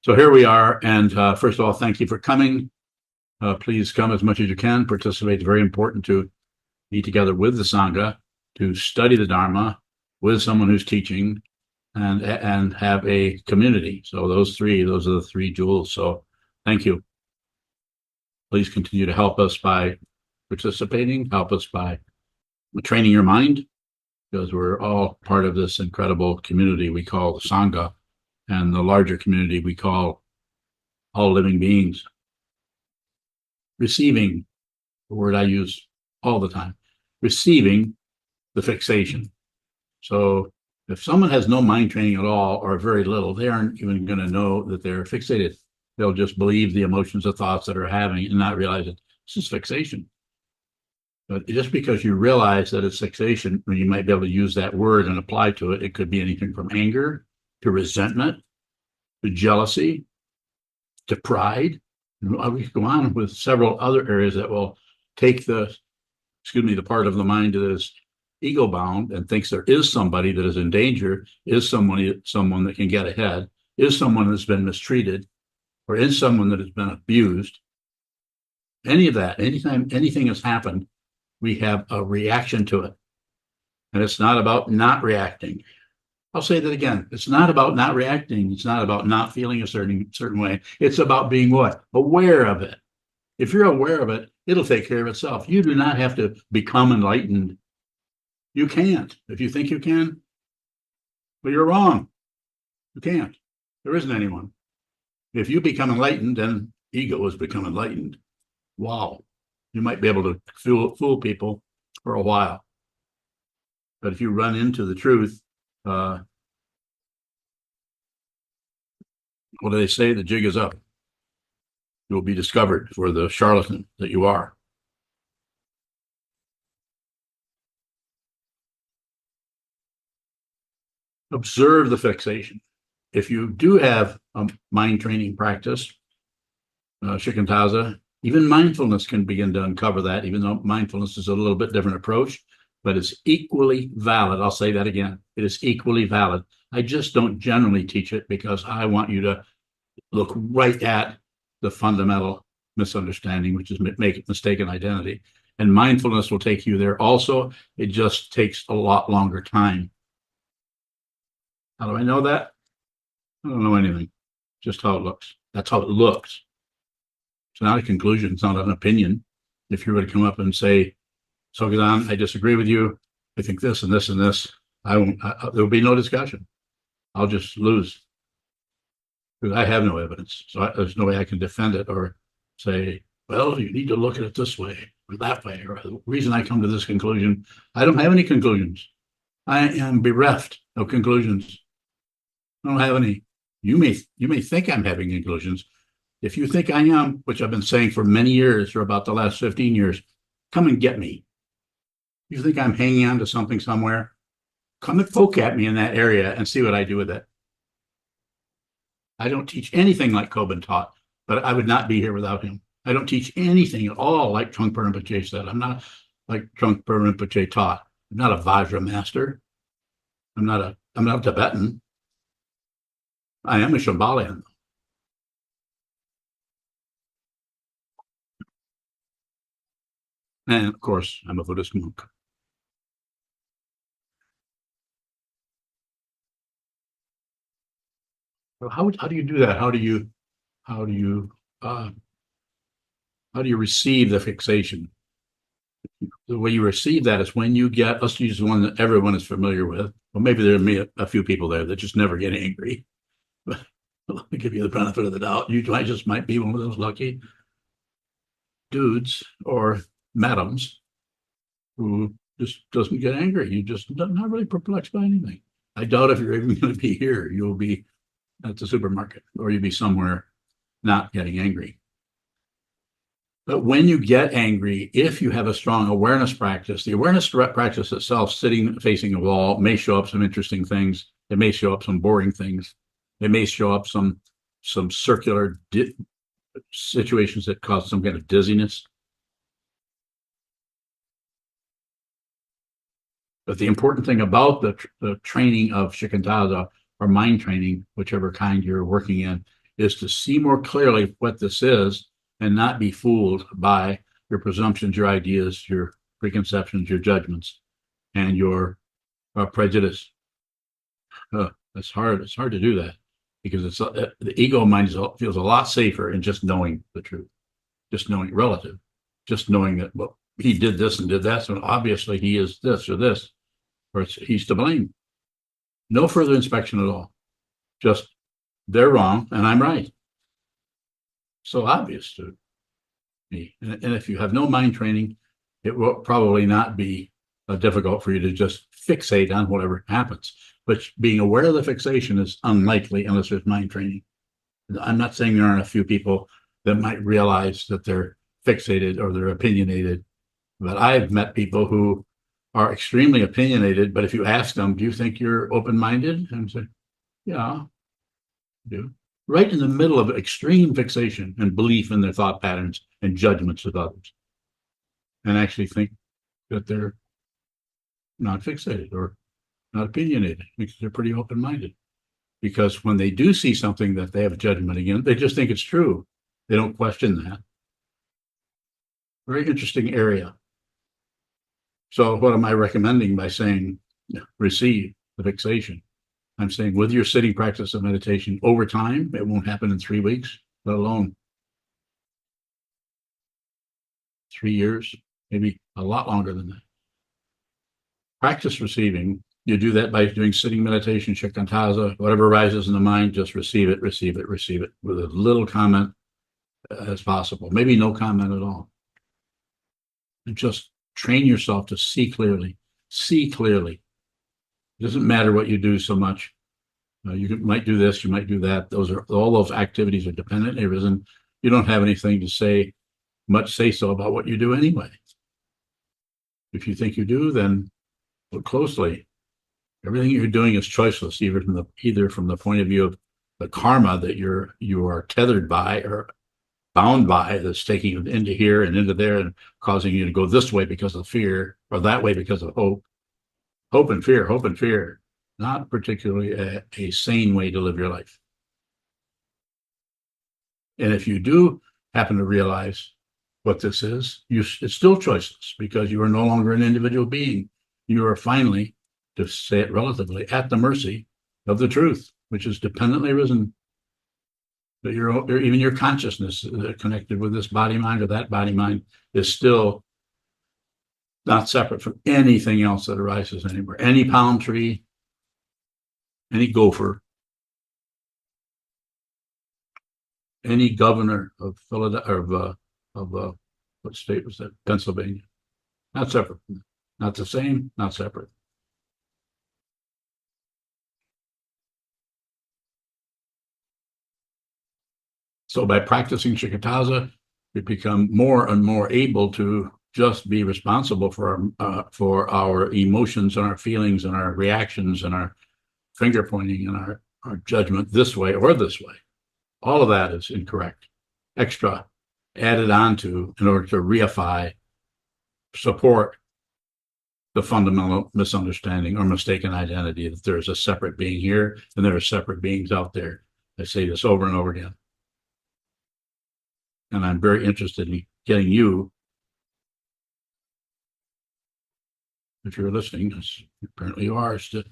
So here we are. And first of all, thank you for coming. Please come as much as you can. Participate. It's very important to be together with the Sangha, to study the Dharma with someone who's teaching, and have a community. So those are the three jewels. So thank you. Please continue to help us by participating, help us by training your mind, because we're all part of this incredible community we call the Sangha, and the larger community we call all living beings. Receiving, the word I use all the time, receiving the fixation. So if someone has no mind training at all, or very little, they aren't even going to know that they're fixated. They'll just believe the emotions or thoughts that are having and not realize that this is fixation. But just because you realize that it's fixation, you might be able to use that word and apply to it. It could be anything from anger to resentment to jealousy to pride. We could go on with several other areas that will take the part of the mind that is ego bound and thinks there is somebody that is in danger, is someone that can get ahead, is someone that's been mistreated, or is someone that has been abused. Any of that, anytime anything has happened, we have a reaction to it. And it's not about not reacting. I'll say that again. It's not about not reacting. It's not about not feeling a certain way. It's about being what? Aware of it. If you're aware of it, it'll take care of itself. You do not have to become enlightened. You can't. If you think you can, well, you're wrong. You can't. There isn't anyone. If you become enlightened, then ego has become enlightened. Wow. You might be able to fool people for a while. But if you run into the truth, what do they say? The jig is up. You'll be discovered for the charlatan that you are. Observe the fixation. If you do have a mind training practice, shikantaza, even mindfulness can begin to uncover that, even though mindfulness is a little bit different approach, but it's equally valid. I'll say that again. It is equally valid. I just don't generally teach it because I want you to look right at the fundamental misunderstanding, which is mistaken identity. And mindfulness will take you there also. It just takes a lot longer time. How do I know that? I don't know anything. Just how it looks. That's how it looks. It's not a conclusion. It's not an opinion. If you were to come up and say, Sokuzan, I disagree with you. I think this and this and this. There will be no discussion. I'll just lose because I have no evidence. So there's no way I can defend it or say, well, you need to look at it this way or that way, or the reason I come to this conclusion. I don't have any conclusions. I am bereft of conclusions. I don't have any. You may think I'm having conclusions. If you think I am, which I've been saying for many years, or about the last 15 years, come and get me. You think I'm hanging on to something somewhere? Come and poke at me in that area and see what I do with it. I don't teach anything like Kobun taught, but I would not be here without him. I don't teach anything at all like Trungpa Rinpoche said. I'm not like Trungpa Rinpoche taught. I'm not a Vajra master. I'm not Tibetan. I am a Shambhalian. And of course, I'm a Buddhist monk. So how do you do that? How do you receive the fixation? The way you receive that is when you get, let's use the one that everyone is familiar with. Well, maybe there are a few people there that just never get angry. But let me give you the benefit of the doubt. You might be one of those lucky dudes or madams who just doesn't get angry. You just not really perplexed by anything. I doubt if you're even going to be here, you'll be at the supermarket or you'll be somewhere not getting angry. But when you get angry, if you have a strong awareness practice, the awareness practice itself, sitting facing a wall, may show up some interesting things. It may show up some boring things. It may show up some circular situations that cause some kind of dizziness. But the important thing about the training of shikantaza or mind training, whichever kind you're working in, is to see more clearly what this is and not be fooled by your presumptions, your ideas, your preconceptions, your judgments, and your prejudice. It's hard. It's hard to do that because it's the ego mind feels a lot safer in just knowing the truth, just knowing relative, just knowing that, well, he did this and did that, so obviously he is this or this, or he's to blame. No further inspection at all. Just they're wrong and I'm right. So obvious to me. And if you have no mind training, it will probably not be difficult for you to just fixate on whatever happens. But being aware of the fixation is unlikely unless there's mind training. I'm not saying there aren't a few people that might realize that they're fixated or they're opinionated, but I've met people who are extremely opinionated, but if you ask them, do you think you're open-minded? And say, yeah, I do. Right in the middle of extreme fixation and belief in their thought patterns and judgments of others, and actually think that they're not fixated or not opinionated because they're pretty open-minded. Because when they do see something that they have a judgment against, they just think it's true. They don't question that. Very interesting area. So what am I recommending by saying receive the fixation? I'm saying with your sitting practice of meditation over time, it won't happen in 3 weeks, let alone 3 years, maybe a lot longer than that. Practice receiving. You do that by doing sitting meditation, shikantaza, whatever arises in the mind, just receive it, receive it, receive it with as little comment as possible. Maybe no comment at all. And just train yourself to see clearly. See clearly. It doesn't matter what you do so much. You might do this, you might do that. All those activities are dependent arisen. You don't have anything to say, much say so about what you do anyway. If you think you do, then look closely. Everything you're doing is choiceless, either from the point of view of the karma that you are tethered by or bound by, that's taking you into here and into there and causing you to go this way because of fear or that way because of hope. Hope and fear, not particularly a sane way to live your life. And if you do happen to realize what this is, it's still choiceless because you are no longer an individual being. You are finally, to say it relatively, at the mercy of the truth, which is dependently risen. But even your consciousness connected with this body mind or that body mind is still not separate from anything else that arises anywhere. Any palm tree, any gopher, any governor of Philadelphia, of what state was that? Pennsylvania. Not separate. Not the same, not separate. So by practicing shikantaza, we become more and more able to just be responsible for our emotions and our feelings and our reactions and our finger pointing and our judgment this way or this way. All of that is incorrect. Extra added onto in order to reify, support the fundamental misunderstanding or mistaken identity that there's a separate being here and there are separate beings out there. I say this over and over again. And I'm very interested in getting you, if you're listening, as apparently you are, is to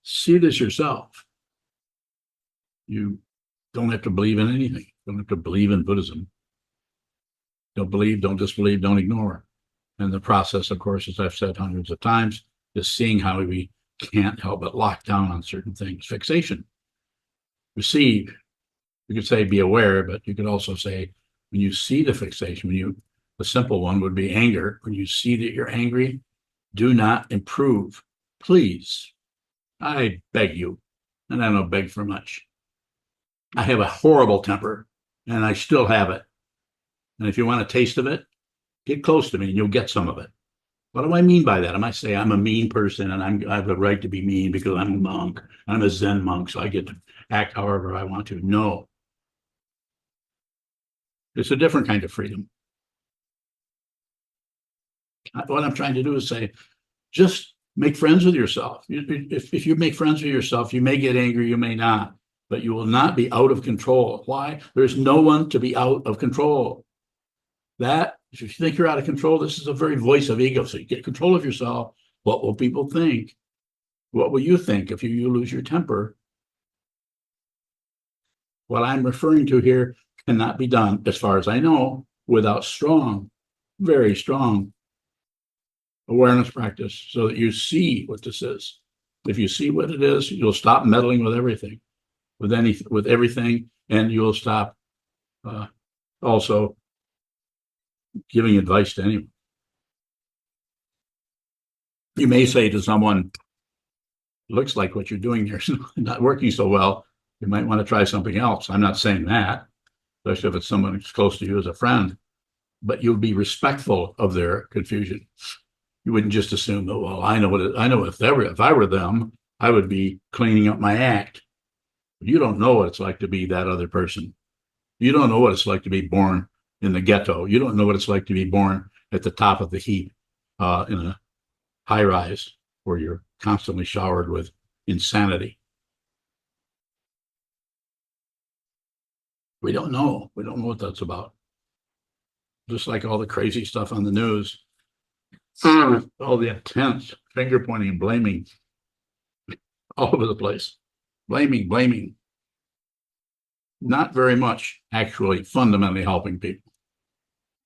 see this yourself. You don't have to believe in anything. You don't have to believe in Buddhism. Don't believe, don't disbelieve, don't ignore. And the process, of course, as I've said hundreds of times, is seeing how we can't help but lock down on certain things. Fixation. Receive. You could say be aware, but you could also say when you see the fixation, the simple one would be anger. When you see that you're angry, do not improve. Please. I beg you. And I don't beg for much. I have a horrible temper and I still have it. And if you want a taste of it, get close to me and you'll get some of it. What do I mean by that? I might say I'm a mean person and I have the right to be mean because I'm a monk. I'm a Zen monk, so I get to act however I want to. No. It's a different kind of freedom. What I'm trying to do is say, just make friends with yourself. If you make friends with yourself, you may get angry, you may not. but you will not be out of control. Why? There's no one to be out of control. That, if you think you're out of control, this is a very voice of ego. So you get control of yourself. What will people think? What will you think if you lose your temper? What I'm referring to here cannot be done, as far as I know, without strong, very strong awareness practice so that you see what this is. If you see what it is, you'll stop meddling with everything, with everything, and you'll stop also giving advice to anyone. You may say to someone, looks like what you're doing here is not working so well. You might want to try something else. I'm not saying that, especially if it's someone who's close to you as a friend, but you'll be respectful of their confusion. You wouldn't just assume that, well, I know if I were them, I would be cleaning up my act. You don't know what it's like to be that other person. You don't know what it's like to be born in the ghetto. You don't know what it's like to be born at the top of the heap in a high rise where you're constantly showered with insanity. We don't know. We don't know what that's about. Just like all the crazy stuff on the news, all the intense finger pointing and blaming all over the place. Blaming. Not very much actually fundamentally helping people.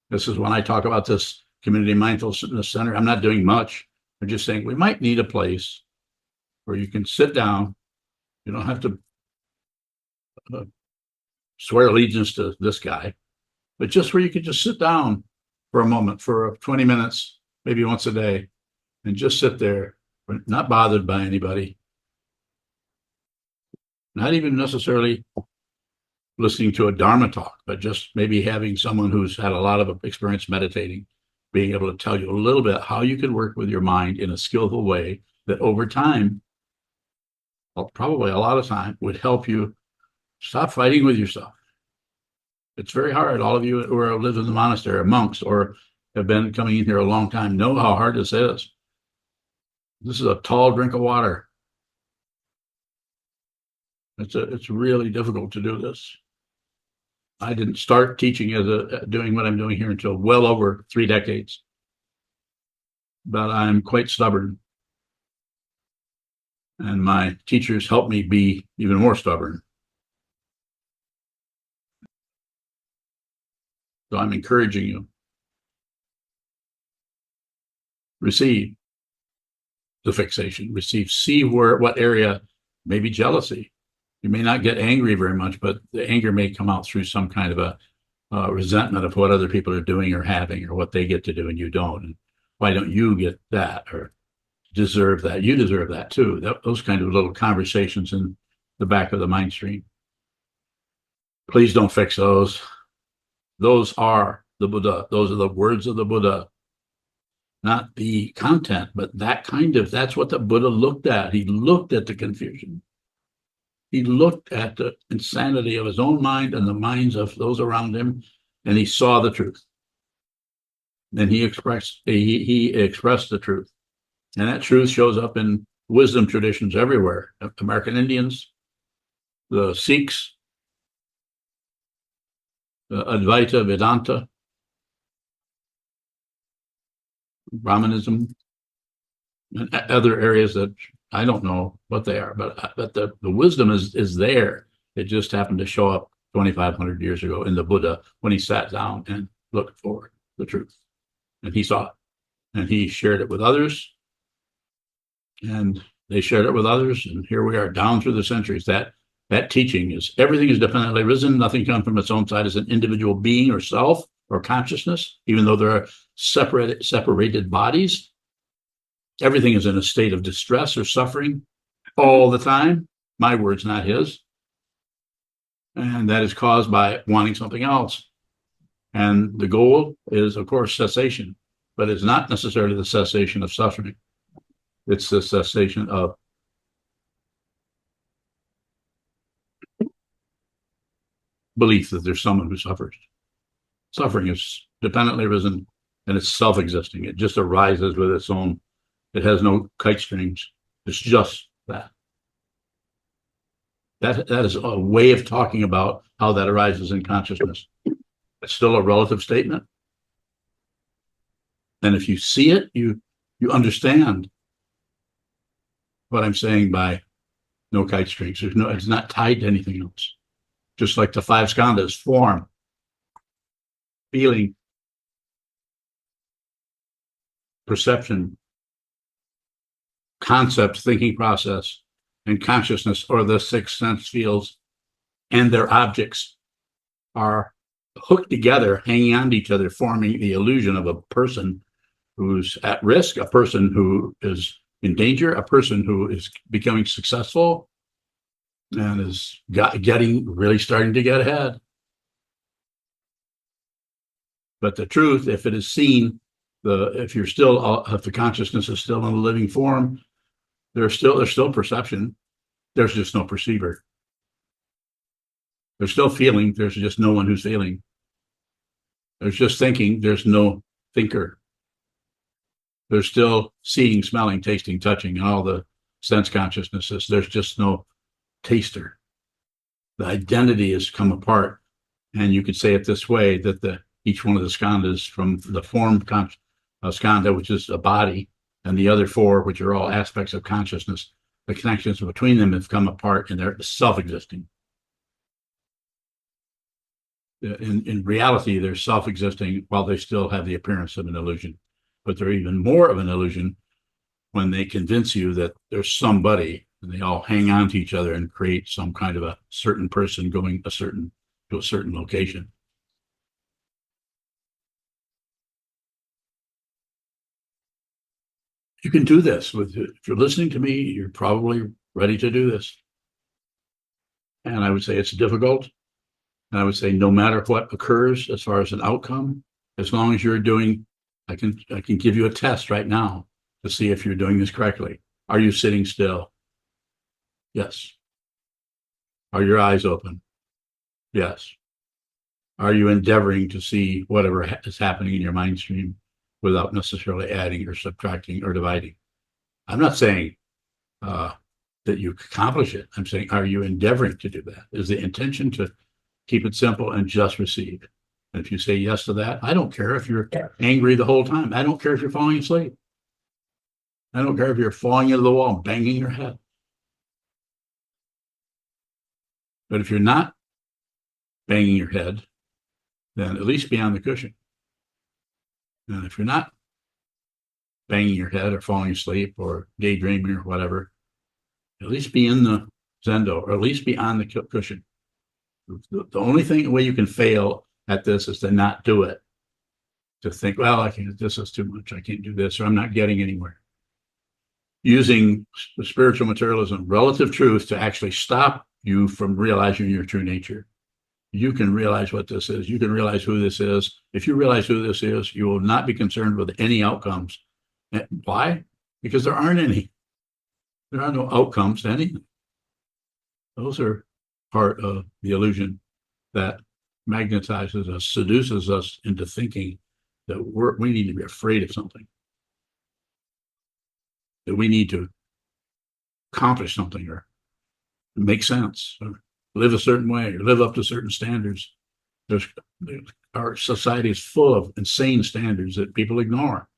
This is when I talk about this community mindfulness center. I'm not doing much. I'm just saying we might need a place where you can sit down. You don't have to swear allegiance to this guy, but just where you could just sit down for a moment, for 20 minutes, maybe once a day, and just sit there, not bothered by anybody, not even necessarily listening to a Dharma talk, but just maybe having someone who's had a lot of experience meditating, being able to tell you a little bit how you can work with your mind in a skillful way that over time, well, probably a lot of time, would help you stop fighting with yourself. It's very hard. All of you who live in the monastery, are monks, or have been coming in here a long time, know how hard this is. This is a tall drink of water. It's really difficult to do this. I didn't start teaching doing what I'm doing here until well over 3 decades, but I'm quite stubborn. And my teachers helped me be even more stubborn. So I'm encouraging you. Receive the fixation. See what area, maybe jealousy. You may not get angry very much, but the anger may come out through some kind of a resentment of what other people are doing or having, or what they get to do and you don't. And why don't you get that or deserve that? You deserve that too. Those kind of little conversations in the back of the mind stream. Please don't fix those. Those are the Buddha. Those are the words of the Buddha. Not the content, but that's what the Buddha looked at. He looked at the confusion. He looked at the insanity of his own mind and the minds of those around him, and he saw the truth. And he expressed the truth. And that truth shows up in wisdom traditions everywhere. American Indians, the Sikhs, the Advaita Vedanta, Brahmanism, and other areas that I don't know what they are, but the wisdom is there. It just happened to show up 2,500 years ago in the Buddha when he sat down and looked for the truth. And he saw it. And he shared it with others. And they shared it with others. And here we are down through the centuries. That teaching is everything is dependently risen. Nothing comes from its own side as an individual being or self or consciousness, even though there are separated bodies. Everything is in a state of distress or suffering all the time. My words, not his. And that is caused by wanting something else. And the goal is, of course, cessation, but it's not necessarily the cessation of suffering. It's the cessation of belief that there's someone who suffers. Suffering is dependently risen and it's self-existing. It just arises with its own. It has no kite strings. It's just that. That is a way of talking about how that arises in consciousness. It's still a relative statement. And if you see it, you understand what I'm saying by no kite strings. It's not tied to anything else. Just like the five skandhas: form, feeling, perception, concept, thinking process, and consciousness, or the six sense fields, and their objects are hooked together, hanging on to each other, forming the illusion of a person who's at risk, a person who is in danger, a person who is becoming successful and is really starting to get ahead. But the truth, if it is seen, if the consciousness is still in a living form, there's still perception. There's just no perceiver. There's still feeling. There's just no one who's feeling. There's just thinking. There's no thinker. There's still seeing, smelling, tasting, touching, and all the sense consciousnesses. There's just no taster. The identity has come apart. And you could say it this way, that each one of the skandhas, from the form skandha, which is a body, and the other four, which are all aspects of consciousness, the connections between them have come apart and they're self-existing. In reality, they're self-existing while they still have the appearance of an illusion. But they're even more of an illusion when they convince you that there's somebody, and they all hang on to each other and create some kind of a certain person going to a certain location. You can do this if you're listening to me, you're probably ready to do this. And I would say it's difficult. And I would say no matter what occurs as far as an outcome, as long as you're doing, I can give you a test right now to see if you're doing this correctly. Are you sitting still? Yes. Are your eyes open? Yes. Are you endeavoring to see whatever is happening in your mind stream without necessarily adding or subtracting or dividing? I'm not saying that you accomplish it. I'm saying, are you endeavoring to do that? Is the intention to keep it simple and just receive? And if you say yes to that, I don't care if you're angry the whole time. I don't care if you're falling asleep. I don't care if you're falling into the wall and banging your head. But if you're not banging your head, then at least be on the cushion. And if you're not banging your head or falling asleep or daydreaming or whatever, at least be in the zendo, or at least be on the cushion. The only way you can fail at this is to not do it. To think, well, this is too much. I can't do this, or I'm not getting anywhere. Using the spiritual materialism, relative truth, to actually stop you from realizing your true nature. You can realize what this is. You can realize who this is. If you realize who this is, you will not be concerned with any outcomes. And why? Because there aren't any. There are no outcomes to anything. Those are part of the illusion that magnetizes us, seduces us into thinking that we need to be afraid of something, that we need to accomplish something or make sense or live a certain way or live up to certain standards. Our society is full of insane standards that people ignore.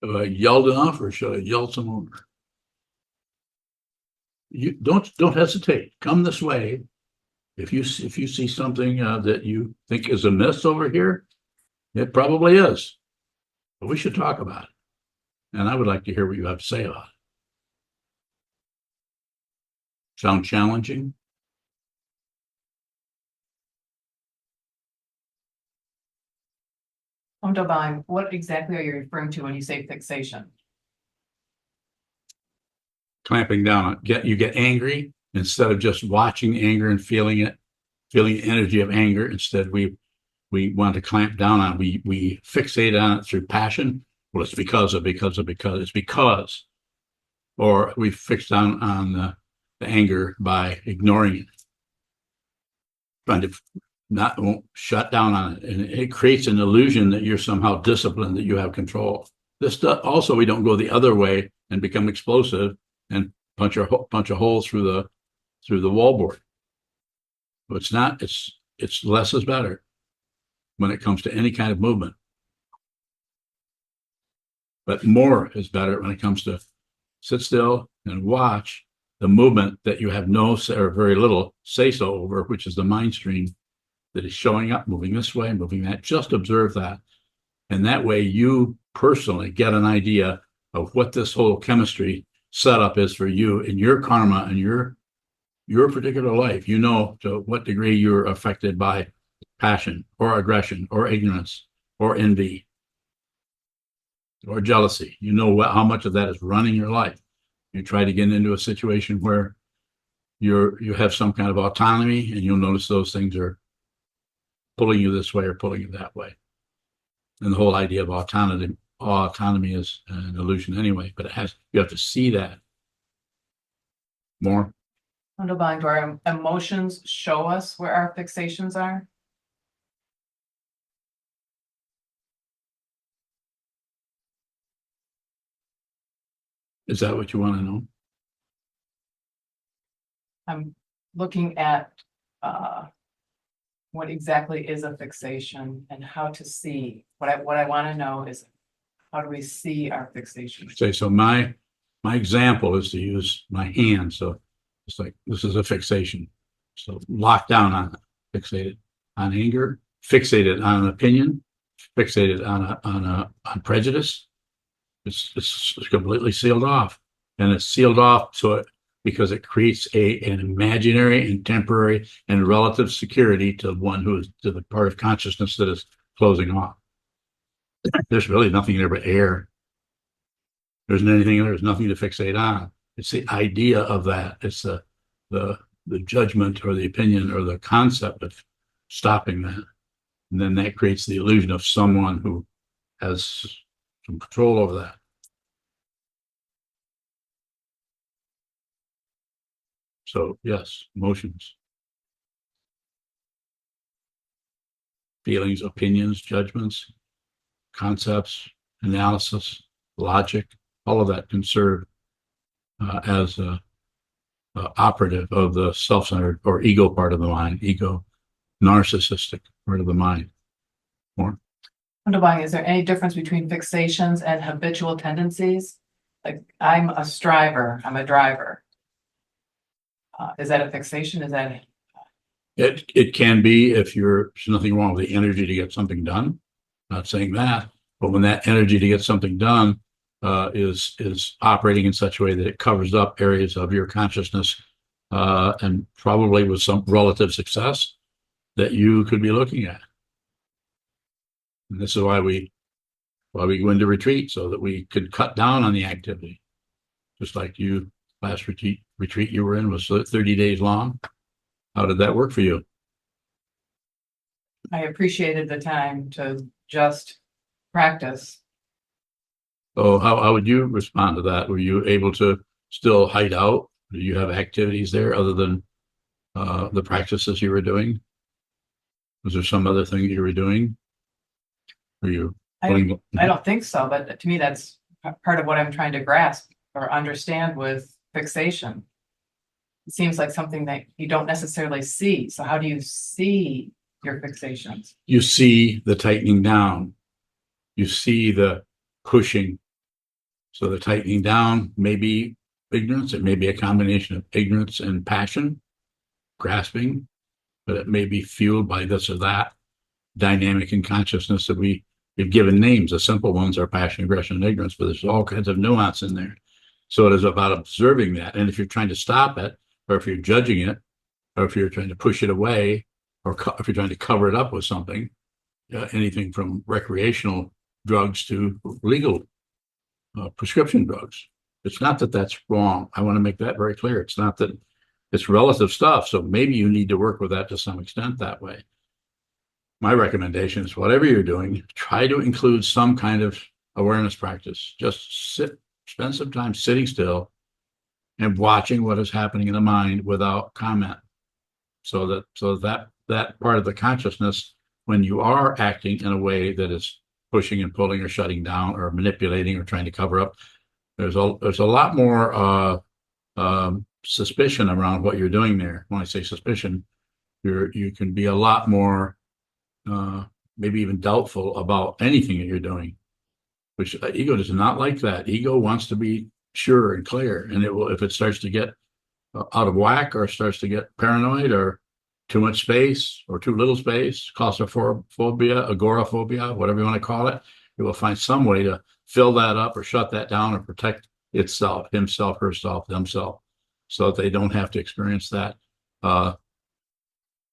Have I yelled enough, or should I yell some more? You don't hesitate. Come this way. If you see something that you think is amiss over here, it probably is. But we should talk about it. And I would like to hear what you have to say about it. Sound challenging? Divine, what exactly are you referring to when you say fixation? Clamping down on it. You get angry instead of just watching anger and feeling it, feeling the energy of anger. Instead, we want to clamp down on it. We fixate on it through passion. Well, it's because it's because, or we fix down on the anger by ignoring it. trying to not won't shut down on it, and it creates an illusion that you're somehow disciplined, that you have control. This also, we don't go the other way and become explosive and punch a hole through the wallboard. So it's not. It's less is better when it comes to any kind of movement, but more is better when it comes to sit still and watch the movement that you have no or very little say so over, which is the mind stream that is showing up, moving this way, moving that. Just observe that. And that way you personally get an idea of what this whole chemistry setup is for you in your karma and your particular life. You know to what degree you're affected by passion or aggression or ignorance or envy or jealousy. You know how much of that is running your life. You try to get into a situation where you have some kind of autonomy, and you'll notice those things are pulling you this way or pulling you that way. And the whole idea of autonomy is an illusion anyway, but you have to see that more. Do our emotions show us where our fixations are? Is that what you want to know? I'm looking at what exactly is a fixation and how to see. What I want to know is, how do we see our fixation? Okay, so my example is to use my hand. So it's like, this is a fixation. So lock down on it, fixated on anger, fixated on an opinion, fixated on prejudice. It's completely sealed off, and it's sealed off because it creates an imaginary and temporary and relative security to the part of consciousness that is closing off. There's really nothing there but air. There isn't anything there. There's nothing to fixate on. It's the idea of that. It's the judgment or the opinion or the concept of stopping that. And then that creates the illusion of someone who has some control over that. So yes, emotions, feelings, opinions, judgments, concepts, analysis, logic, all of that can serve as a operative of the self-centered or ego part of the mind, narcissistic part of the mind. More. Is there any difference between fixations and habitual tendencies? Like, I'm a striver, I'm a driver. Is that a fixation? Is that It can be if there's nothing wrong with the energy to get something done. Not saying that, but when that energy to get something done is operating in such a way that it covers up areas of your consciousness, and probably with some relative success that you could be looking at. And this is why we go into retreat, so that we could cut down on the activity. Just like last retreat you were in was 30 days long. How did that work for you? I appreciated the time to just practice. So how would you respond to that? Were you able to still hide out? Do you have activities there other than the practices you were doing? Was there some other thing you were doing? Were you? I don't think so, but to me, that's part of what I'm trying to grasp or understand with fixation. It seems like something that you don't necessarily see. So how do you see your fixations? You see the tightening down. You see the pushing. So the tightening down may be ignorance. It may be a combination of ignorance and passion, grasping, but it may be fueled by this or that dynamic in consciousness that we've given names. The simple ones are passion, aggression, and ignorance, but there's all kinds of nuance in there. So it is about observing that. And if you're trying to stop it, or if you're judging it, or if you're trying to push it away, or if you're trying to cover it up with something, anything from recreational drugs to legal prescription drugs. It's not that that's wrong. I want to make that very clear. It's not that it's relative stuff. So maybe you need to work with that to some extent that way. My recommendation is whatever you're doing, try to include some kind of awareness practice. Just spend some time sitting still and watching what is happening in the mind without comment. So that that part of the consciousnm when you are acting in a way that is pushing and pulling or shutting down or manipulating or trying to cover up. There's a lot more suspicion around what you're doing there. When I say suspicion, you can be a lot more maybe even doubtful about anything that you're doing, which ego does not like that. Ego wants to be sure and clear, and it will, if it starts to get out of whack or starts to get paranoid or too much space or too little space, claustrophobia, agoraphobia, whatever you want to call it, it will find some way to fill that up or shut that down or protect itself, himself, herself, themselves, so that they don't have to experience that.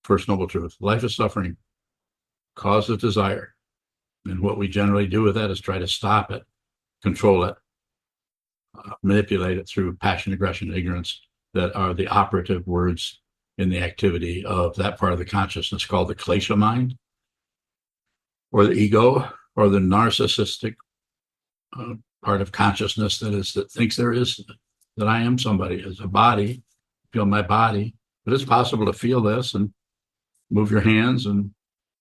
First noble truth: life is suffering, cause of desire. And what we generally do with that is try to stop it, control it, manipulate it through passion, aggression, ignorance, that are the operative words in the activity of that part of the consciousness called the klesha mind, or the ego, or the narcissistic part of consciousness that thinks that I am somebody, as a body, feel my body. But it's possible to feel this and move your hands and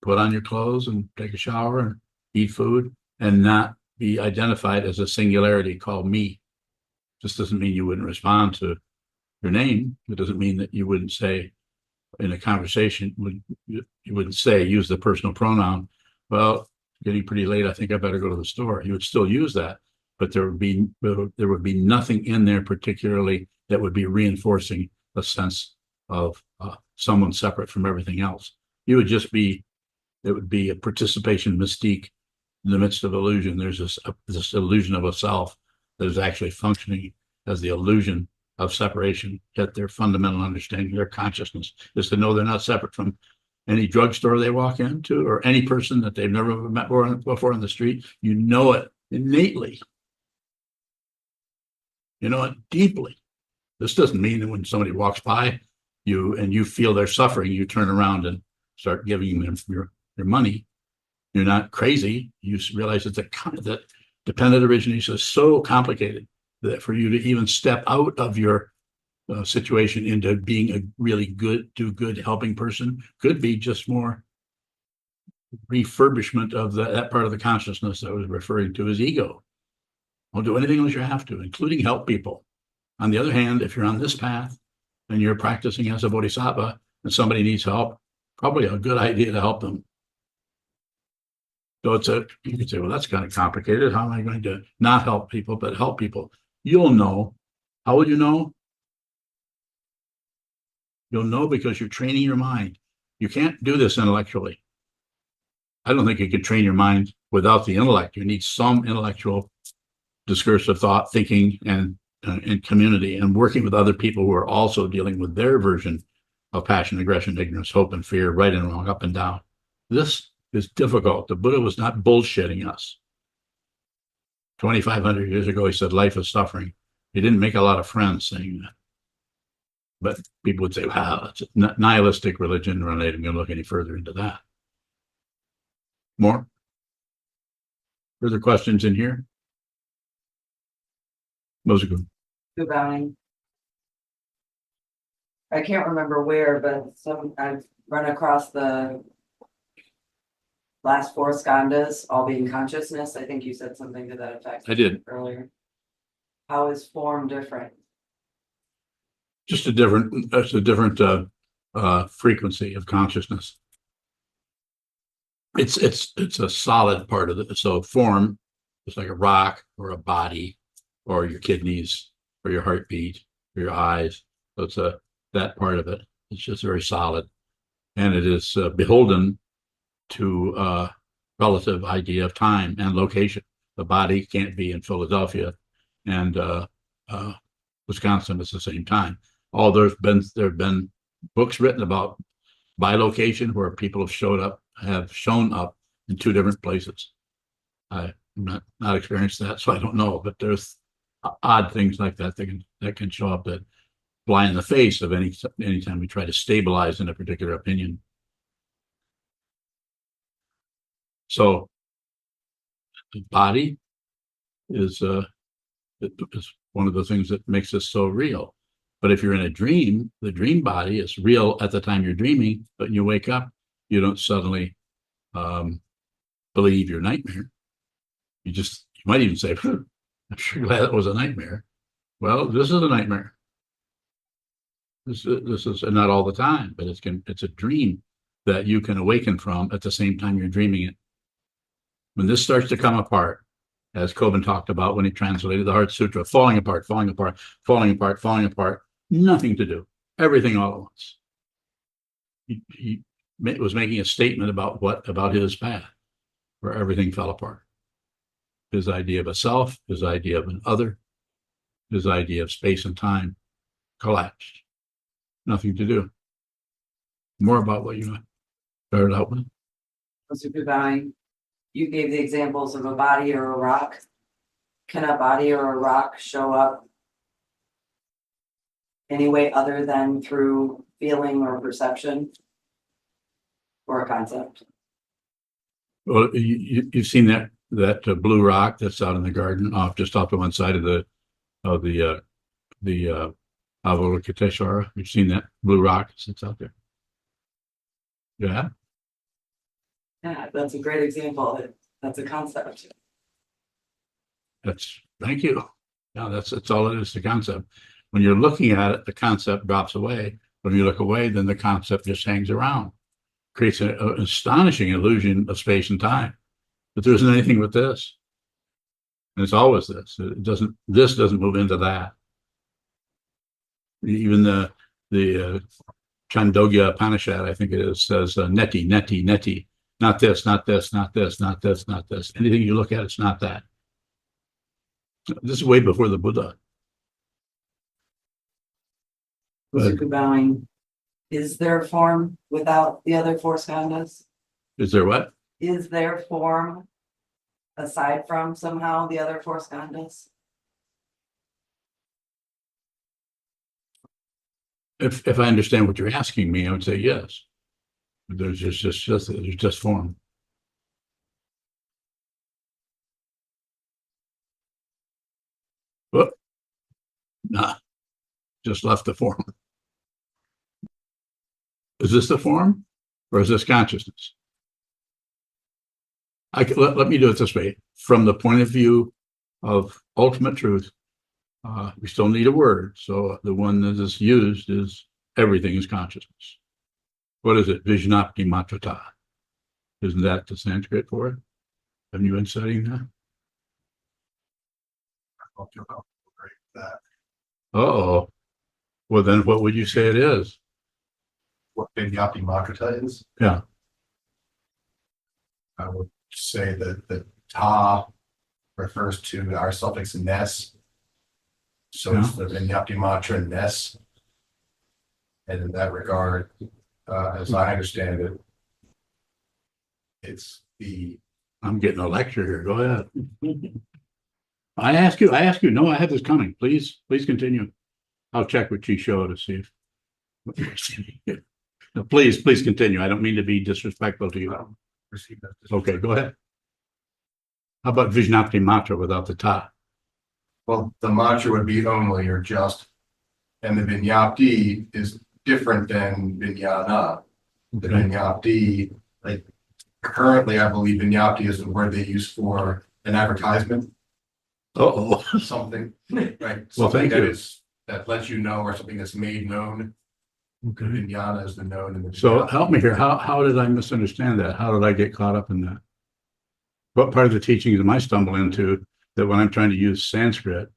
put on your clothes and take a shower and eat food and not be identified as a singularity called me. Just doesn't mean you wouldn't respond to your name. It doesn't mean that you wouldn't say in a conversation, you wouldn't say, use the personal pronoun, well, getting pretty late, I think I better go to the store. You would still use that, but there would be nothing in there particularly that would be reinforcing a sense of someone separate from everything else. You would just be, it would be a participation mystique in the midst of illusion. There's this illusion of a self that is actually functioning as the illusion of separation, yet their fundamental understanding, their consciousness, is to know they're not separate from any drugstore they walk into or any person that they've never met before on the street. You know it innately. You know it deeply. This doesn't mean that when somebody walks by you and you feel they're suffering, you turn around and start giving them your money. You're not crazy. You realize that dependent origination is so complicated that for you to even step out of your situation into being a really good, helping person could be just more refurbishment of that part of the consciousness I was referring to as ego. Don't do anything unless you have to, including help people. On the other hand, if you're on this path and you're practicing as a bodhisattva and somebody needs help, probably a good idea to help them. So you could say, well, that's kind of complicated. How am I going to not help people, but help people? You'll know. How will you know? You'll know because you're training your mind. You can't do this intellectually. I don't think you can train your mind without the intellect. You need some intellectual discursive thought, thinking, and community, and working with other people who are also dealing with their version of passion, aggression, ignorance, hope, and fear, right and wrong, up and down. This is difficult. The Buddha was not bullshitting us. 2,500 years ago, he said, life is suffering. He didn't make a lot of friends saying that. But people would say, wow, it's a nihilistic religion. We're not even going to look any further into that. More? Further questions in here? Those are good. Good bowing. I can't remember where, but I've run across the last four skandhas all being consciousness. I think you said something to that effect. I did. Earlier. How is form different? Just a different frequency of consciousness. It's a solid part of it. So form is like a rock or a body or your kidneys or your heartbeat or your eyes. So it's that part of it. It's just very solid, and it is beholden to a relative idea of time and location. The body can't be in Philadelphia and Wisconsin at the same time. There have been books written about bilocation where people have shown up in two different places. I've not experienced that, so I don't know. But there's odd things like that that can show up that fly in the face of anytime we try to stabilize in a particular opinion. So the body is one of the things that makes us so real. But if you're in a dream, the dream body is real at the time you're dreaming, but when you wake up, you don't suddenly believe your nightmare. You might even say, I'm sure glad it was a nightmare. Well, this is a nightmare. This is not all the time, but it's a dream that you can awaken from at the same time you're dreaming it. When this starts to come apart, as Kobun talked about when he translated the Heart Sutra, falling apart, falling apart, falling apart, falling apart, nothing to do, everything all at once. He was making a statement about his path, where everything fell apart. His idea of a self, his idea of an other, his idea of space and time collapsed. Nothing to do. More about what you started out with. Sokuzan, you gave the examples of a body or a rock. Can a body or a rock show up any way other than through feeling or perception or a concept? Well, you've seen that blue rock that's out in the garden, just off to one side of the Avalokiteshvara. You've seen that blue rock that's out there. Yeah. Yeah, that's a great example. That's a concept. Thank you. Yeah, that's all it is, the concept. When you're looking at it, the concept drops away. When you look away, then the concept just hangs around. Creates an astonishing illusion of space and time. But there isn't anything with this. And it's always this. This doesn't move into that. Even the Chandogya Upanishad, I think it is, says neti, neti, neti. Not this, not this, not this, not this, not this. Anything you look at, it's not that. This is way before the Buddha. Sokuzan, is there form without the other four skandhas? Is there what? Is there form aside from somehow the other four skandhas? If I understand what you're asking me, I would say yes. There's just form. Well, nah, just left the form. Is this the form, or is this consciousness? Let me do it this way. From the point of view of ultimate truth, we still need a word. So the one that is used is everything is consciousness. What is it? Vijnapti matrata. Isn't that the Sanskrit for it? Haven't you been studying that? Uh-oh. Well, then what would you say it is? What Vijnapti matrata is? Yeah. I would say that the ta refers to our suffix ness. So it's the Vijnapti matra ness. And in that regard, as I understand it, it's the. I'm getting a lecture here. Go ahead. I ask you. No, I have this coming. Please continue. I'll check with Chisho to see if. No, please continue. I don't mean to be disrespectful to you. Okay, go ahead. How about Vijnapti matra without the ta? Well, the mantra would be only or just, and the Vijnapti is different than Vijnana. The Vijnapti, like currently, I believe Vijnapti is the word they use for an advertisement. Uh-oh. Something, right? Well, Something thank you. that lets you know, or something that's made known. Okay. Vijnana is the known. And the So Vijnana. help me here. How did I misunderstand that? How did I get caught up in that? What part of the teachings am I stumble into that when I'm trying to use Sanskrit,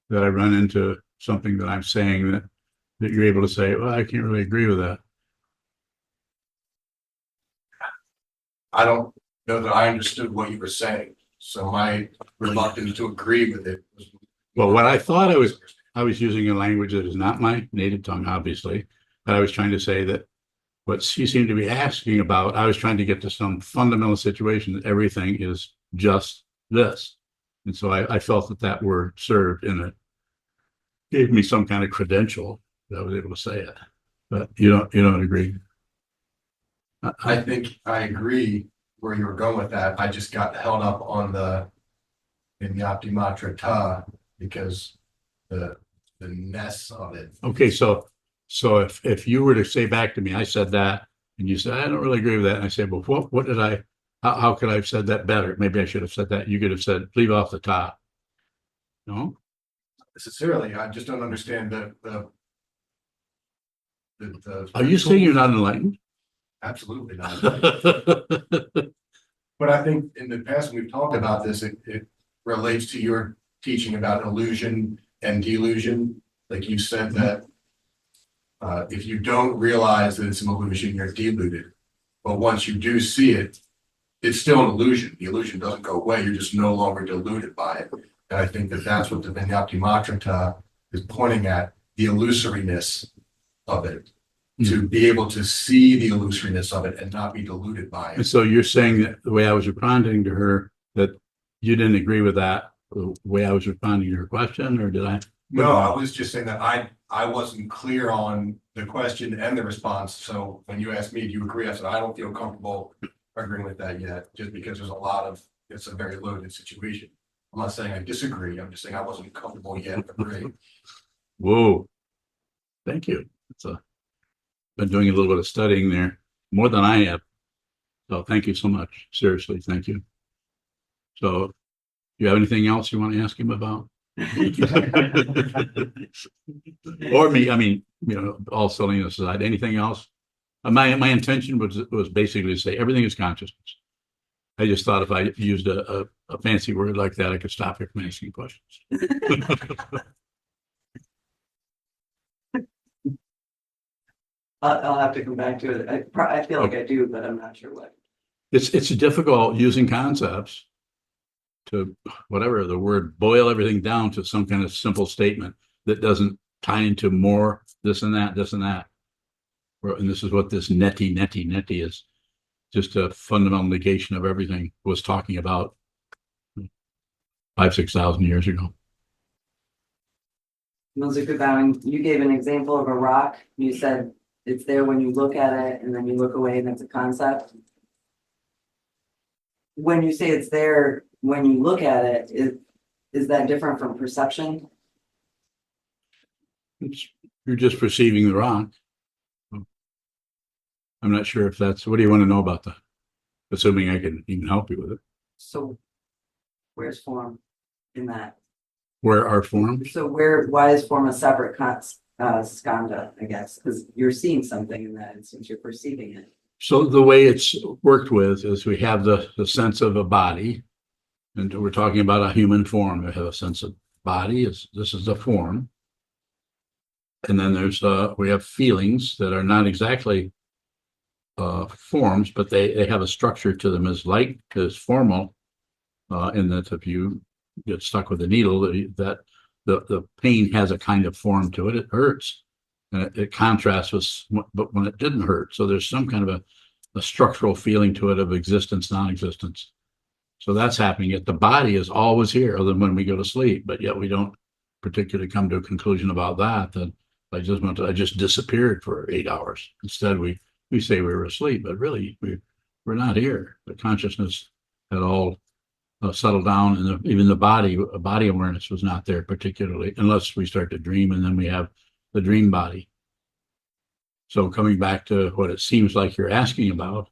that I run into something that I'm saying that you're able to say, well, I can't really agree with that. I don't know that I understood what you were saying, so my reluctance to agree with it was. Well, what I thought I was using a language that is not my native tongue, obviously, but I was trying to say that what she seemed to be asking about, I was trying to get to some fundamental situation that everything is just this. And so I felt that word served in it, gave me some kind of credential that I was able to say it. But you don't agree. I think I agree where you were going with that. I just got held up on the Vijnapti matra ta because the the ness of it. Okay, so if you were to say back to me, I said that, and you said, I don't really agree with that, and I said, well, what did how could I have said that better? Maybe I should have said that. You could have said, leave off the top. No? Necessarily, I just don't understand Are you saying you're not enlightened? Absolutely not. But I think in the past, when we've talked about this, it relates to your teaching about illusion and delusion. Like you said that if you don't realize that it's an illusion, you're deluded. But once you do see it, it's still an illusion. The illusion doesn't go away. You're just no longer deluded by it. And I think that that's what the Vinyaptimatrata is pointing at, the illusoriness of it. To be able to see the illusoriness of it and not be deluded by And it. so you're saying that the way I was responding to her, that you didn't agree with that, the way I was responding to her question, or did I? No, I was just saying that I wasn't clear on the question and the response. So when you asked me, do you agree? I said, I don't feel comfortable agreeing with that yet, just because there's it's a very loaded situation. I'm not saying I disagree. I'm just saying I wasn't comfortable yet agreeing. Whoa. Thank you. Been doing a little bit of studying there, more than I have. So thank you so much. Seriously, thank you. So, do you have anything else you want to ask him about? Or me, I mean, all silliness aside, anything else? My intention was basically to say everything is consciousness. I just thought if I used a fancy word like that, I could stop you from asking questions. I'll have to come back to it. I feel like I do, but I'm not sure what. It's difficult using concepts to, whatever the word, boil everything down to some kind of simple statement that doesn't tie into more this and that. And this is what this neti is. Just a fundamental negation of everything was talking about 5,000-6,000 years ago. Sokuzan, you gave an example of a rock. You said it's there when you look at it and then you look away and it's a concept. When you say it's there when you look at it, is that different from perception? You're just perceiving the rock. I'm not sure if what do you want to know about that? Assuming I can even help you with it. So where's form in that? Where are forms? So why is form a separate skanda, I guess? Because you're seeing something in that instance, you're perceiving it. So the way it's worked with is we have the sense of a body, and we're talking about a human form. We have a sense of body. This is the form. And then we have feelings that are not exactly forms, but they have a structure to them as formal, in that if you get stuck with a needle, that the pain has a kind of form to it. It hurts, and it contrasts with, but when it didn't hurt. So there's some kind of a structural feeling to it of existence, non-existence. So that's happening. Yet the body is always here, other than when we go to sleep. But yet we don't particularly come to a conclusion about that I just disappeared for 8 hours. Instead, we say we were asleep, but really we're not here. The consciousness had all settled down, and even the body awareness was not there particularly, unless we start to dream, and then we have the dream body. So coming back to what it seems like you're asking about,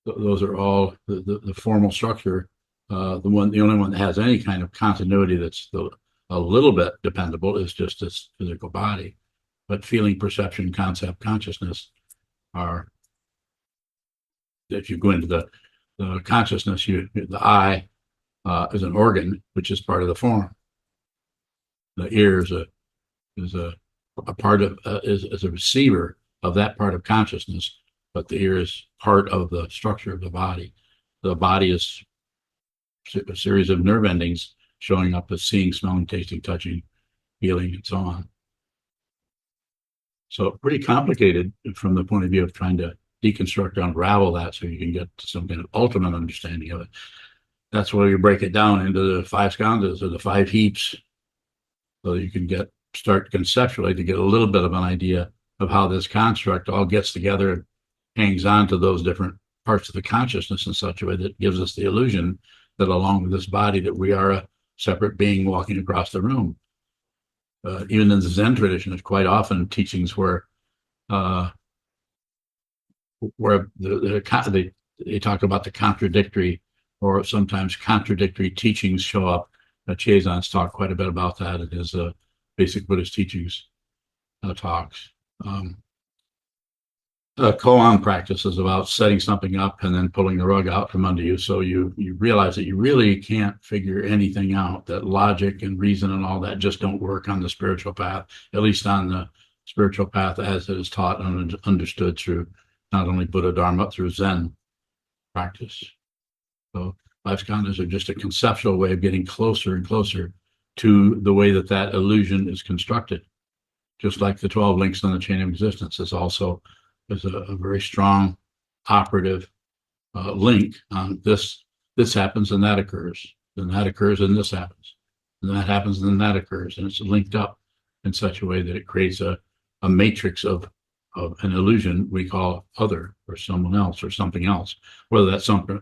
those are all the formal structure. The only one that has any kind of continuity that's a little bit dependable is just this physical body. But feeling, perception, concept, consciousness are, if you go into the consciousness, the eye is an organ, which is part of the form. The ear is a part of is a receiver of that part of consciousness, but the ear is part of the structure of the body. The body is a series of nerve endings showing up as seeing, smelling, tasting, touching, feeling, and so on. So pretty complicated from the point of view of trying to deconstruct or unravel that so you can get to some kind of ultimate understanding of it. That's where you break it down into the 5 skandhas or the 5 heaps, so you can start conceptually to get a little bit of an idea of how this construct all gets together and hangs on to those different parts of the consciousness in such a way that gives us the illusion that along with this body that we are a separate being walking across the room. even in the Zen tradition, there's quite often teachings where they talk about the contradictory, or sometimes contradictory teachings show up. Chazan's talked quite a bit about that in his basic Buddhist teachings talks. Koan practice is about setting something up and then pulling the rug out from under you. So you realize that you really can't figure anything out, that logic and reason and all that just don't work on the spiritual path, at least on the spiritual path as it is taught and understood through not only Buddha Dharma, through Zen practice. So life's skandhas are just a conceptual way of getting closer and closer to the way that illusion is constructed. Just like the 12 links on the chain of existence is also a very strong operative link on this happens and that occurs, then that occurs and this happens, and that happens and then that occurs, and it's linked up in such a way that it creates a matrix of an illusion we call other or someone else or something else, whether that's something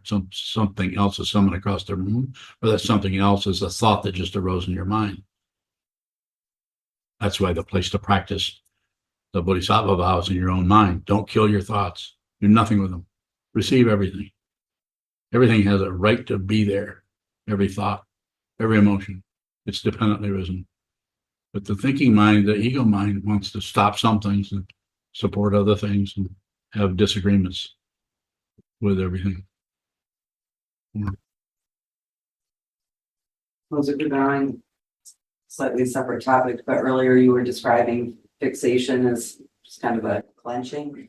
else is someone across the room, or that something else is a thought that just arose in your mind. That's why the place to practice the Bodhisattva vows in your own mind. Don't kill your thoughts. Do nothing with them. Receive everything. Everything has a right to be there. Every thought, every emotion. It's dependently risen. But the thinking mind, the ego mind, wants to stop some things and support other things and have disagreements with everything. Sokuzan, slightly separate topic, but earlier you were describing fixation as just kind of a clenching.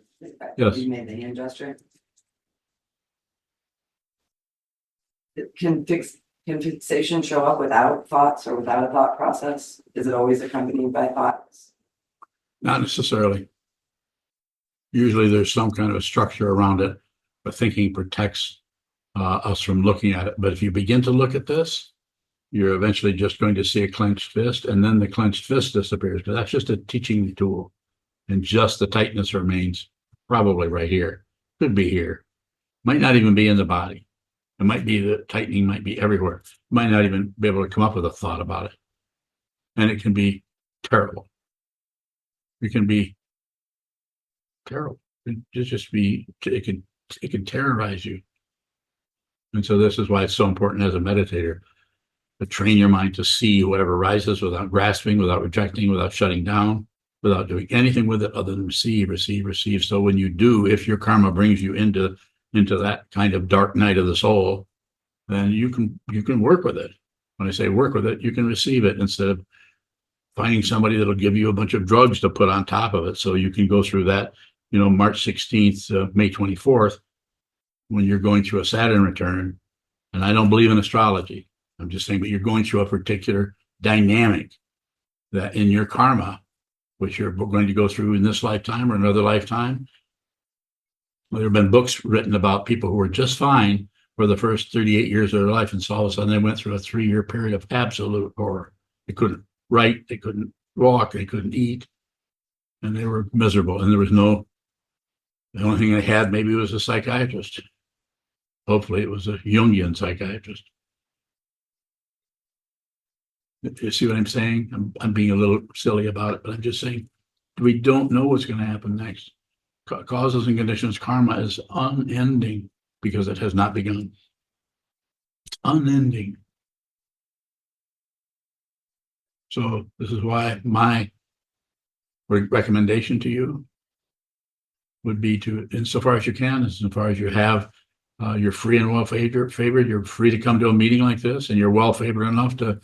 Yes. You made the hand gesture. Can fixation show up without thoughts or without a thought process? Is it always accompanied by thoughts? Not necessarily. Usually there's some kind of a structure around it, but thinking protects us from looking at it. But if you begin to look at this, you're eventually just going to see a clenched fist, and then the clenched fist disappears, because that's just a teaching tool. And just the tightness remains probably right here. Could be here. Might not even be in the body. It might be the tightening might be everywhere. Might not even be able to come up with a thought about it. And it can be terrible. It can be terrible. It can terrorize you. And so this is why it's so important as a meditator to train your mind to see whatever arises without grasping, without rejecting, without shutting down, without doing anything with it other than receive, receive, receive. So when you do, if your karma brings you into that kind of dark night of the soul, then you can work with it. When I say work with it, you can receive it instead of finding somebody that'll give you a bunch of drugs to put on top of it. So you can go through that, March 16th, May 24th, when you're going through a Saturn return. And I don't believe in astrology. I'm just saying, but you're going through a particular dynamic that in your karma, which you're going to go through in this lifetime or another lifetime. There have been books written about people who were just fine for the first 38 years of their life, and so all of a sudden they went through a 3-year period of absolute horror. They couldn't write, they couldn't walk, they couldn't eat, and they were miserable. And the only thing they had maybe was a psychiatrist. Hopefully it was a Jungian psychiatrist. You see what I'm saying? I'm being a little silly about it, but I'm just saying we don't know what's going to happen next. Causes and conditions, karma is unending because it has not begun. It's unending. So this is why my recommendation to you would be to, insofar as you can, insofar as you have, you're free and well favored, you're free to come to a meeting like this, and you're well favored enough to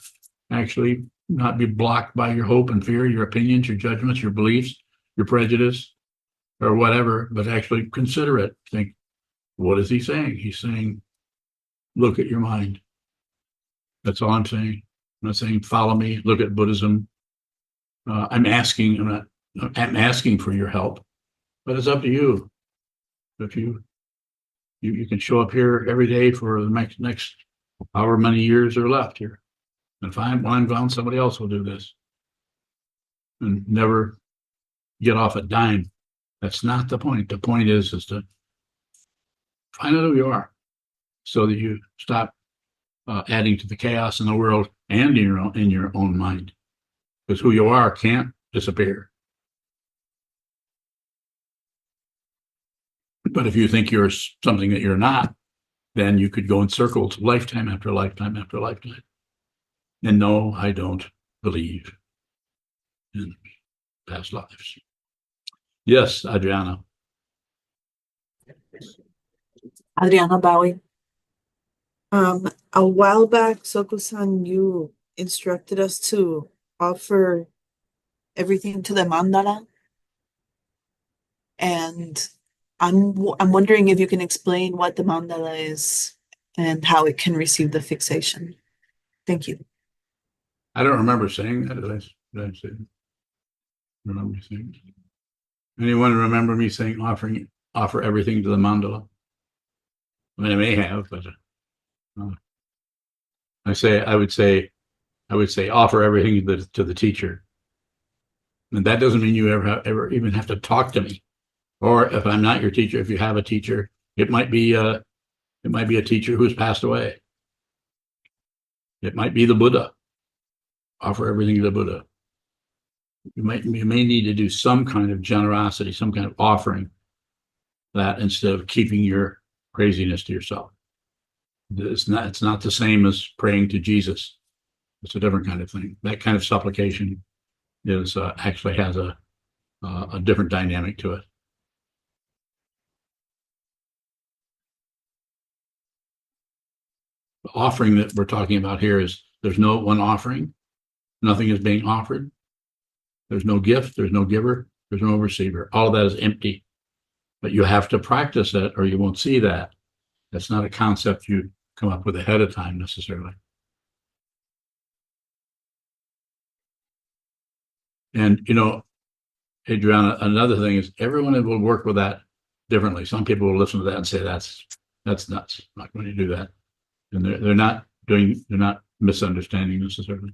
actually not be blocked by your hope and fear, your opinions, your judgments, your beliefs, your prejudice, or whatever, but actually consider it. Think, what is he saying? He's saying, look at your mind. That's all I'm saying. I'm not saying follow me, look at Buddhism. I'm asking for your help, but it's up to you. If you can show up here every day for the next however many years are left here. And when I'm gone, somebody else will do this. And never get off a dime. That's not the point. The point is to find out who you are so that you stop adding to the chaos in the world and in your own mind. Because who you are can't disappear. But if you think you're something that you're not, then you could go in circles lifetime after lifetime after lifetime. And no, I don't believe in past lives. Yes, Adriana. Adriana Bowie. A while back, Sokuzan, you instructed us to offer everything to the mandala. And I'm wondering if you can explain what the mandala is and how it can receive the fixation. Thank you. I don't remember saying that. Did I say that? Remember saying that? Anyone remember me saying offer everything to the mandala? I mean, I may have, but I would say offer everything to the teacher. And that doesn't mean you ever even have to talk to me. Or if I'm not your teacher, if you have a teacher, it might be a teacher who's passed away. It might be the Buddha. Offer everything to the Buddha. You may need to do some kind of generosity, some kind of offering that instead of keeping your craziness to yourself. It's not the same as praying to Jesus. It's a different kind of thing. That kind of supplication is actually has a different dynamic to it. The offering that we're talking about here is there's no one offering. Nothing is being offered. There's no gift. There's no giver. There's no receiver. All of that is empty. But you have to practice it or you won't see that. That's not a concept you come up with ahead of time necessarily. And, you know, Adriana, another thing is everyone will work with that differently. Some people will listen to that and say, that's nuts. I'm not going to do that. And they're not misunderstanding necessarily.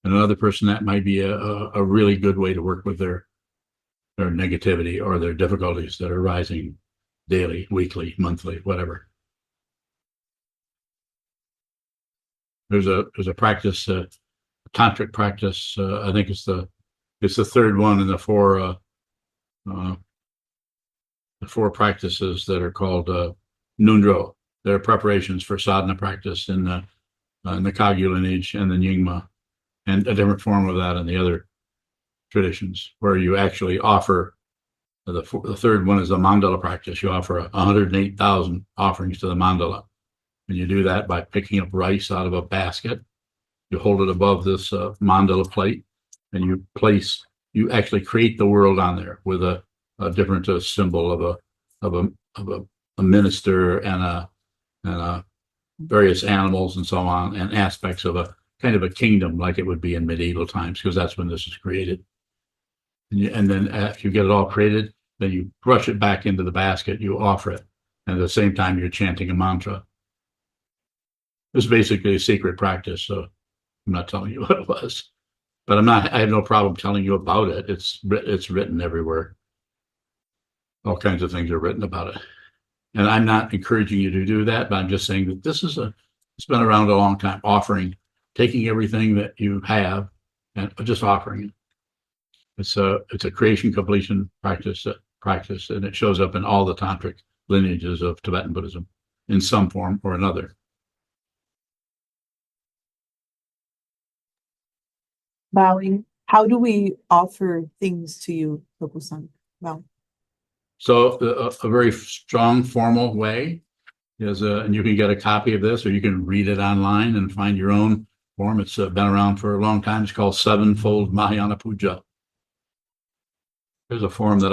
And another person, that might be a really good way to work with their negativity or their difficulties that are rising daily, weekly, monthly, whatever. There's a practice, a tantric practice. I think it's the third one in the four practices that are called Nundro. They're preparations for sadhana practice in the Kagyu lineage and the Nyingma, and a different form of that in the other traditions, where you actually offer the third one is the mandala practice. You offer 108,000 offerings to the mandala, and you do that by picking up rice out of a basket. You hold it above this mandala plate, and you actually create the world on there with a different symbol of a minister and various animals and so on, and aspects of a kind of a kingdom like it would be in medieval times, because that's when this is created. And then after you get it all created, then you brush it back into the basket, you offer it, and at the same time you're chanting a mantra. It's basically a secret practice, so I'm not telling you what it was, but I have no problem telling you about it. It's written everywhere. All kinds of things are written about it. And I'm not encouraging you to do that, but I'm just saying that it's been around a long time, taking everything that you have and just offering it. It's a creation completion practice, and it shows up in all the tantric lineages of Tibetan Buddhism in some form or another. Bowing. How do we offer things to you, Sokuzan? Wow. So a very strong formal way is, and you can get a copy of this, or you can read it online and find your own form. It's been around for a long time. It's called Sevenfold Mahayana Puja. There's a form that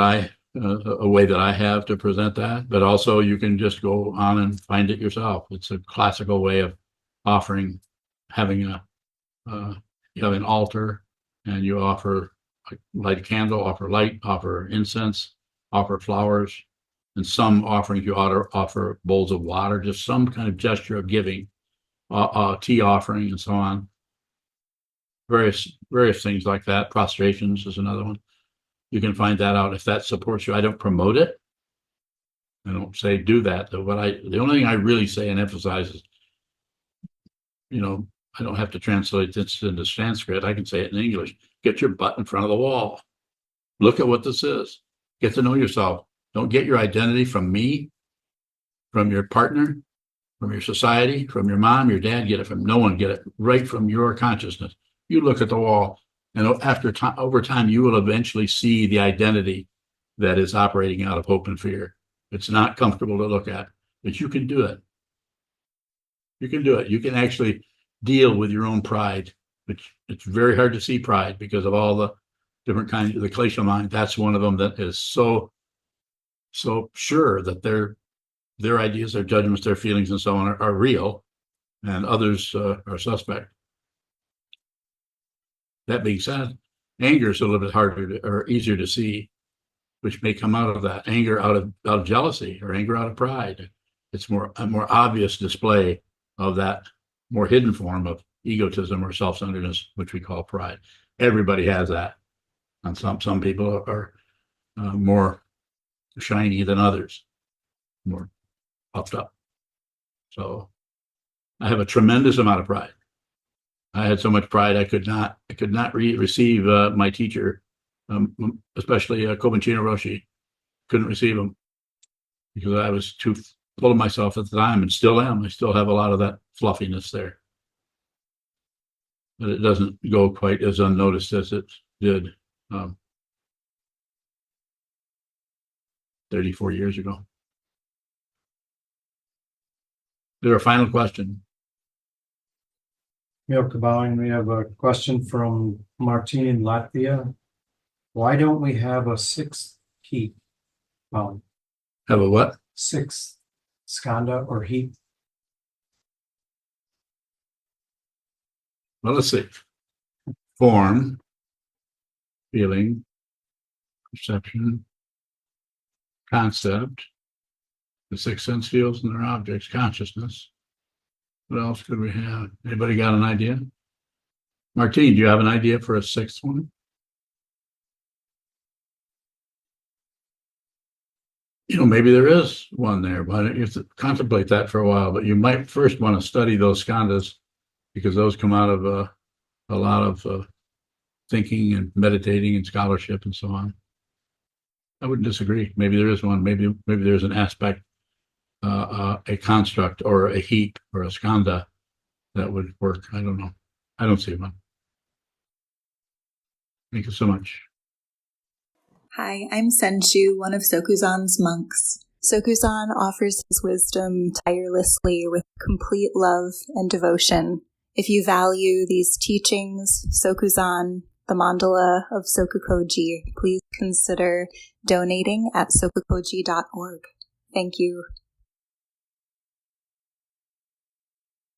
a way that I have to present that, but also you can just go on and find it yourself. It's a classical way of offering, having you have an altar, and you light a candle, offer light, offer incense, offer flowers, and some offerings you offer bowls of water, just some kind of gesture of giving, tea offering, and so on. Various things like that. Prostrations is another one. You can find that out if that supports you. I don't promote it. I don't say do that. The only thing I really say and emphasize is, I don't have to translate this into Sanskrit. I can say it in English. Get your butt in front of the wall. Look at what this is. Get to know yourself. Don't get your identity from me, from your partner, from your society, from your mom, your dad. Get it from no one. Get it right from your consciousness. You look at the wall, and over time, you will eventually see the identity that is operating out of hope and fear. It's not comfortable to look at, but you can do it. You can do it. You can actually deal with your own pride, which it's very hard to see pride because of all the different kinds of the glacial mind. That's one of them that is so sure that their ideas, their judgments, their feelings, and so on are real, and others are suspect. That being said, anger is a little bit harder or easier to see, which may come out of that anger out of jealousy or anger out of pride. It's a more obvious display of that more hidden form of egotism or self-centeredness, which we call pride. Everybody has that, and some people are more shiny than others, more puffed up. So I have a tremendous amount of pride. I had so much pride I could not receive my teacher, especially Kobanchino Roshi. Couldn't receive him because I was too full of myself at the time, and still am. I still have a lot of that fluffiness there, but it doesn't go quite as unnoticed as it did 34 years ago. There a final question? Kabang, we have a question from Martin in Latvia. Why don't we have a sixth heat? Have a what? Sixth skanda or heat? Well, let's see. Form, feeling, perception, concept, the six sense fields and their objects, consciousness. What else could we have? Anybody got an idea? Martine, do you have an idea for a sixth one? Maybe there is one there, but you have to contemplate that for a while. But you might first want to study those skandhas because those come out of a lot of thinking and meditating and scholarship and so on. I wouldn't disagree. Maybe there is one. Maybe there's an aspect, a construct or a heap or a skandha that would work. I don't know. I don't see one. Thank you so much. Hi, I'm Senshu, one of Sokuzan's monks. Sokuzan offers his wisdom tirelessly with complete love and devotion. If you value these teachings, Sokuzan, the mandala of SokukoJi, please consider donating at sokukoji.org. Thank you.